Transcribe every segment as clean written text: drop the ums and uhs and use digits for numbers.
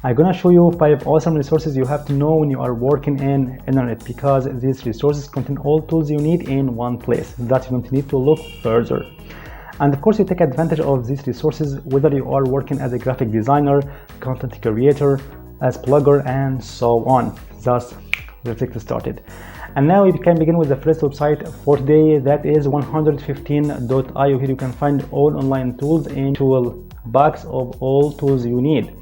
I'm gonna show you 5 awesome resources you have to know when you are working in internet, because these resources contain all tools you need in one place that you don't need to look further. And of course, you take advantage of these resources whether you are working as a graphic designer, content creator, as blogger, and so on. Thus, let's get started. And now we can begin with the first website for today, that is 115.io. Here you can find all online tools in toolbox of all tools you need.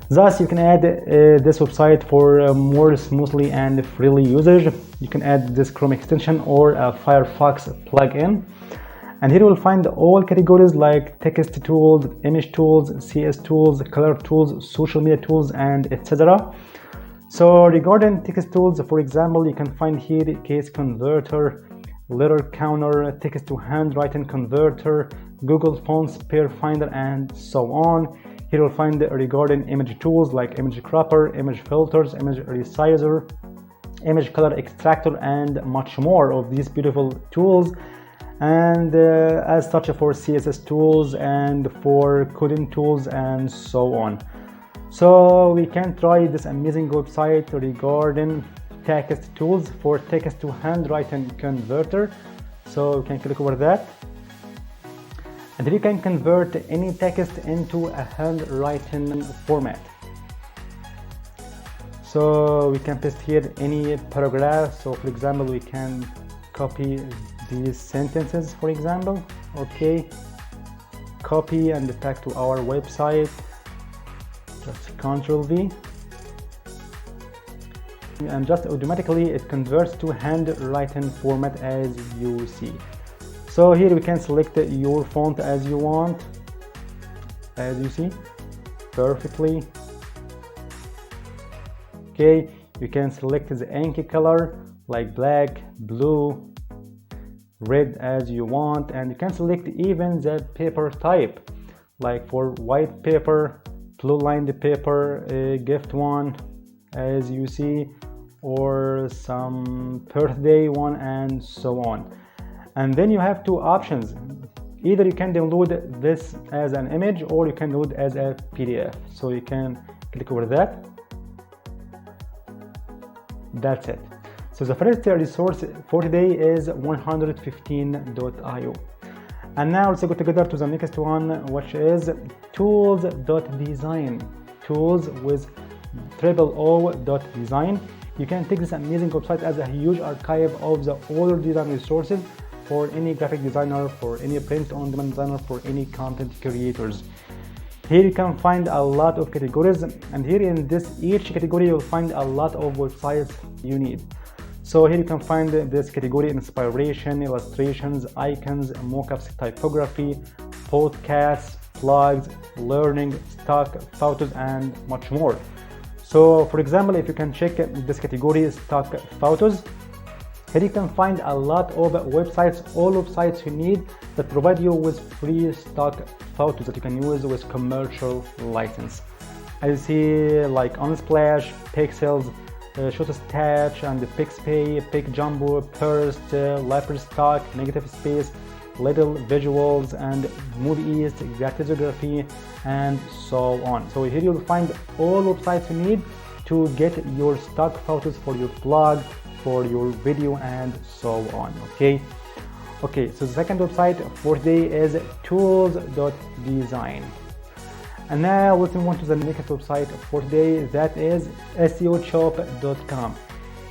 Thus, you can add this website for more smoothly and freely usage. You can add this Chrome extension or a Firefox plugin. And here you will find all categories like text tools, image tools, CS tools, color tools, social media tools, and etc. So regarding text tools, for example, you can find here case converter, letter counter, text to handwriting converter, Google Fonts Pair Finder, and so on. Here you'll find regarding image tools like image cropper, image filters, image resizer, image color extractor, and much more of these beautiful tools. And as such for CSS tools and for coding tools and so on. So we can try this amazing website regarding text tools for text to handwriting converter. So we can click over that, and you can convert any text into a handwriting format. So we can paste here any paragraph. So for example, we can copy these sentences, for example. Okay, copy and paste to our website. Just Ctrl V, and just automatically it converts to handwriting format as you see. So here we can select your font as you want, as you see perfectly. Okay, you can select the ink color like black, blue, red as you want, and you can select even the paper type, like for white paper, blue lined paper, a gift one as you see, or some birthday one, and so on. And then you have two options. Either you can download this as an image or you can download as a PDF. So you can click over that. That's it. So the first resource for today is 115.io. And now let's go together to the next one, which is tools.design. Tools with OO.design. You can take this amazing website as a huge archive of the older design resources for any graphic designer, for any print-on-demand designer, for any content creators. Here you can find a lot of categories, and here in each category you'll find a lot of websites you need. So here you can find this category: inspiration, illustrations, icons, mockups, typography, podcasts, blogs, learning, stock photos, and much more. So for example, if you can check this category, stock photos, here you can find a lot of websites, all websites you need that provide you with free stock photos that you can use with commercial license. As you see, like Unsplash, Pixels, Shotstitch, and Pixpay, PicJumbo, Burst, Leopardstock, Negative Space, Little Visuals, and Movieist, Graphigraphy, and so on. So here you'll find all websites you need to get your stock photos for your blog, for your video, and so on. Okay, so the second website for today is tools.design. And now let's move on to the next website for today, that is SEOshop.com.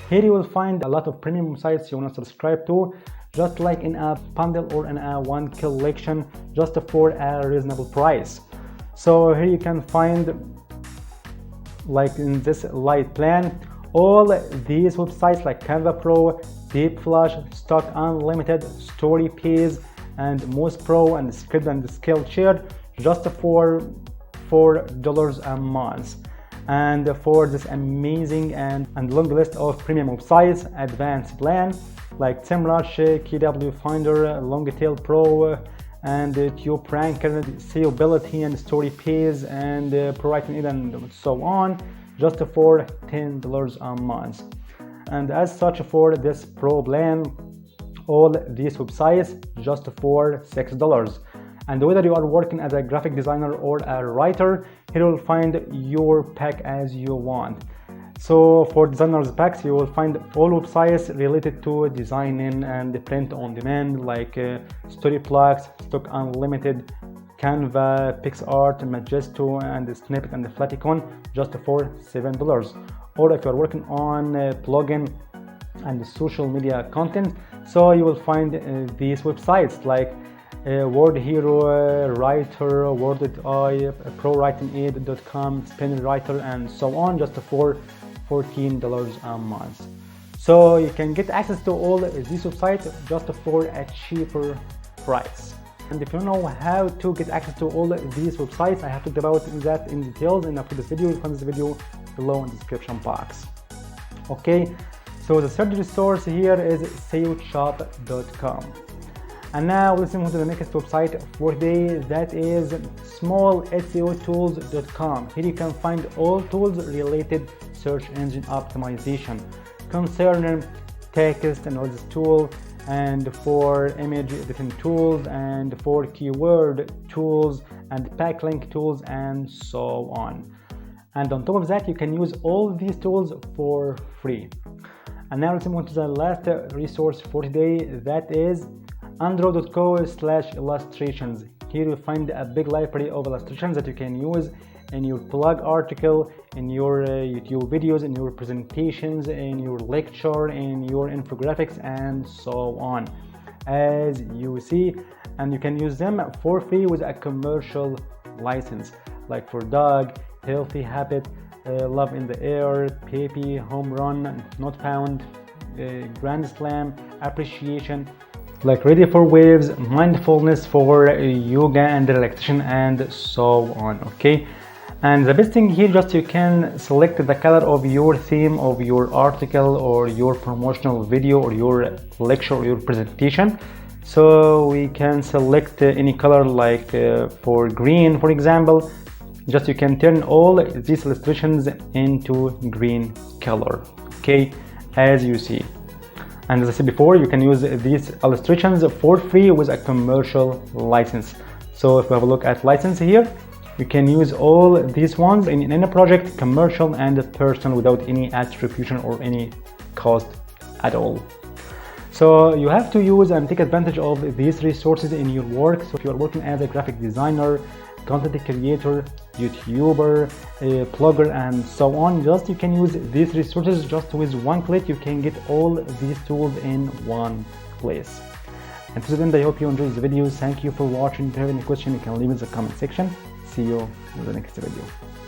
Here you will find a lot of premium sites you want to subscribe to, just like in a bundle or in a one collection, just for a reasonable price. So here you can find, like in this light plan, all these websites like Canva Pro, Deep Flash, Stock Unlimited, StoryPays, and Moose Pro, and Script and Skillshare, just for $4 a month. And for this amazing and long list of premium websites, advanced plan like SEMrush, KW Finder, Longtail Pro, and TubeRanker, Seeability, and StoryPays, and ProWriting, and so on, just for $10 a month. And as such, for this pro plan, all these websites just for $6. And whether you are working as a graphic designer or a writer, here you will find your pack as you want. So for designers packs, you will find all websites related to designing and print on demand, like Storyblocks, Stock Unlimited, Canva, PixArt, Magento, and Snippet and Flaticon, just for $7. Or if you're working on plugin and social media content, so you will find these websites like Word Hero, Writer, WordAI, ProWritingAid.com, SpinWriter, and so on, just for $14 a month. So you can get access to all these websites just for a cheaper price. And if you know how to get access to all these websites, I have talked about that in details in a previous video. You'll find this video below in the description box. Okay, so the third resource here is SEOshop.com. And now let's move to the next website for today, that is smallseotools.com. Here you can find all tools related search engine optimization concerning text analysis tool, and for image editing tools, and for keyword tools, and backlink tools, and so on. And on top of that, you can use all these tools for free. And now let's move on to the last resource for today, that is andro.co/illustrations. Here you'll find a big library of illustrations that you can use in your blog article, in your YouTube videos, in your presentations, in your lecture, in your infographics, and so on, as you see. And you can use them for free with a commercial license, like for dog, healthy habit, love in the air, peppy, home run, not found, grand slam, appreciation, like ready for waves, mindfulness for yoga and relaxation, and so on. Okay, and the best thing here, just you can select the color of your theme of your article or your promotional video or your lecture or your presentation. So we can select any color, like for green, for example. Just you can turn all these illustrations into green color, okay, as you see. And as I said before, you can use these illustrations for free with a commercial license. So if we have a look at license here, you can use all these ones in any project, commercial and personal, without any attribution or any cost at all. So you have to use and take advantage of these resources in your work. So if you are working as a graphic designer, content creator, YouTuber, blogger, and so on, just you can use these resources just with one click. You can get all these tools in one place. And to the end, I hope you enjoyed the video. Thank you for watching. If you have any question, you can leave in the comment section. See you in the next video.